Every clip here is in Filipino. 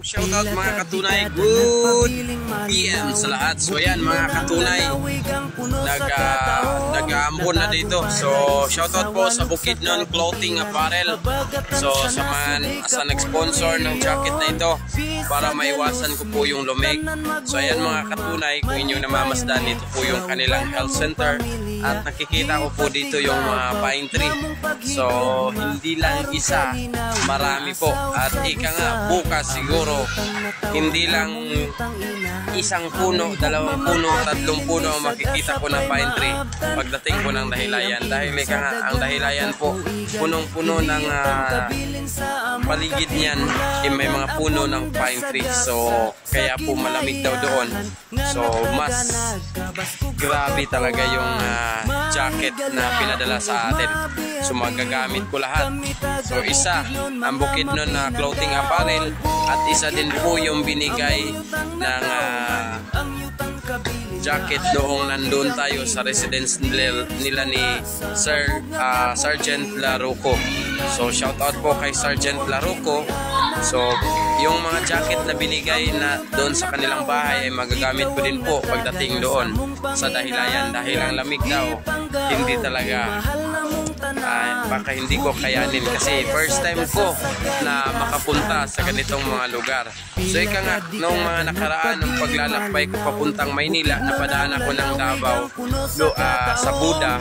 Shoutout mga katunay, good PM sa lahat. So yan mga katunay, nag-aambon na dito. So shoutout po sa Bukidnon Clothing Apparel. So sa man asa nag-sponsor ng jacket na ito para maiwasan ko po yung lumig. So ayan mga katunay, kung inyong namamasdan, dito po yung kanilang health center. At nakikita ko po dito yung mga pine tree. So hindi lang isa, marami po. At ika nga, bukas siguro hindi lang isang puno, dalawang puno, tatlong puno ang makikita ko na pine tree pagdating ko ng Dahilayan. Dahil ika nga, ang Dahilayan po punong-puno ng paligid niyan, may mga puno ng pine tree. So kaya po malamig daw doon. So mas grabe talaga yung jacket na pinadala sa atin. So magagamit ko lahat. So isa ang Bukidnon na clothing apparel at isa din po yung binigay ng jacket noong nandun tayo sa residence nila ni Sergeant Laruco. So shout out po kay Sergeant Laruco. So yung mga jacket na binigay na doon sa kanilang bahay ay magagamit ko din po pagdating doon sa Dahilayan. Dahil ang lamig daw, hindi talaga baka hindi ko kayanin kasi first time ko na makapunta sa ganitong mga lugar. So ika nga, noong mga nakaraan ng paglalakbay ko papuntang Maynila, napadaan ako ng Davao sa Buda.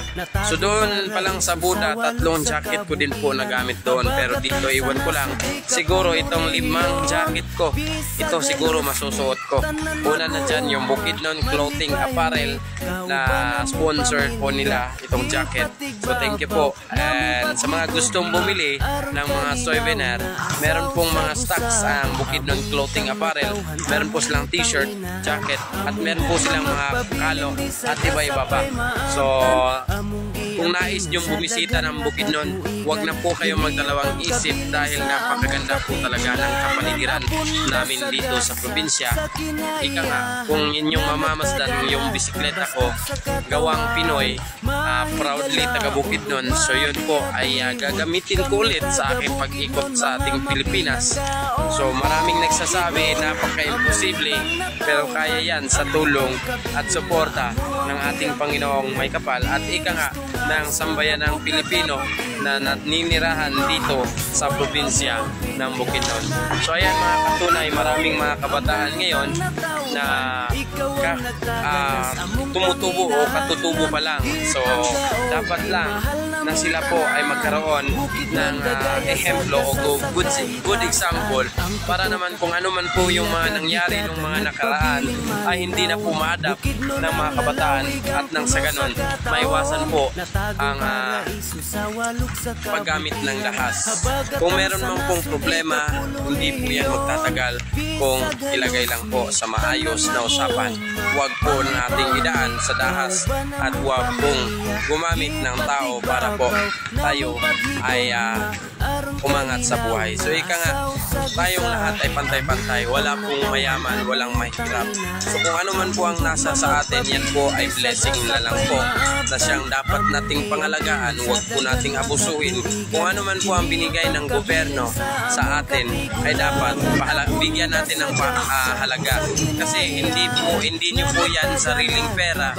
So doon palang sa Buda, tatlong jacket ko din po nagamit doon. Pero dito iwan ko lang, siguro itong 5 jacket ko, ito siguro masusuot ko. Una na dyan yung Bukidnon Clothing Apparel na sponsor po nila itong jacket. So thank you po. And sa mga gustong bumili ng mga souvenir, meron pong mga stocks ang Bukidnon Clothing Apparel. Meron po silang t-shirt, jacket, at meron po silang mga kalo at iba-iba pa. So kung nais nyong bumisita ng Bukidnon, huwag na po kayong magdalawang isip dahil napakaganda po talaga ng kapaligiran namin dito sa probinsya. Ika nga, kung inyong mamamasdan yung bisikleta ko, gawang Pinoy, proudly taga Bukidnon. So yun po ay gagamitin ko ulit sa aking pag-ikot sa ating Pilipinas. So maraming nagsasabi napaka-imposible, pero kaya yan sa tulong at suporta ng ating Panginoong may kapal at ika nga ng sambayan ng Pilipino na naninirahan dito sa probinsya ng Bukidnon. So ayan mga katunay, maraming mga kabataan ngayon na tumutubo o katutubo pa lang. So dapat lang na sila po ay magkaroon ng ehemplo o good example para naman kung ano man po yung mga nangyari ng mga nakaraan ay hindi na po ma-adapt ng mga kabataan at nang sa ganon maiwasan po ang paggamit ng lahas. Kung meron man pong problema, hindi po yan magtatagal kung ilagay lang po sa maayos na usapan. Huwag po nating idaan sa dahas at huwag pong gumamit ng tao para po tayo ay umangat sa buhay. So ika nga, tayong lahat ay pantay-pantay. Wala pong mayaman, walang mahirap. So kung ano man po ang nasa sa atin, yan po ay blessing na lang po na siyang dapat nating pangalagaan. Huwag po nating abusuin. Kung ano man po ang binigay ng gobyerno sa atin, ay dapat bigyan natin ng halaga. Kasi hindi nyo po yan sariling pera.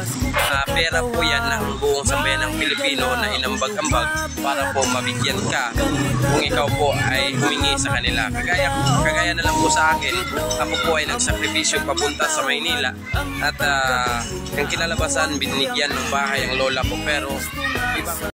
Pera po yan ng buong sambayan ng Pilipino na inambag-ambag para po mabigyan ka kung ikaw po ay humingi sa kanila. Kagaya na lang po sa akin, ako po ay nagsakripisyo papunta sa Maynila at ang kinalabasan binigyan ng bahay ang lola ko, pero iba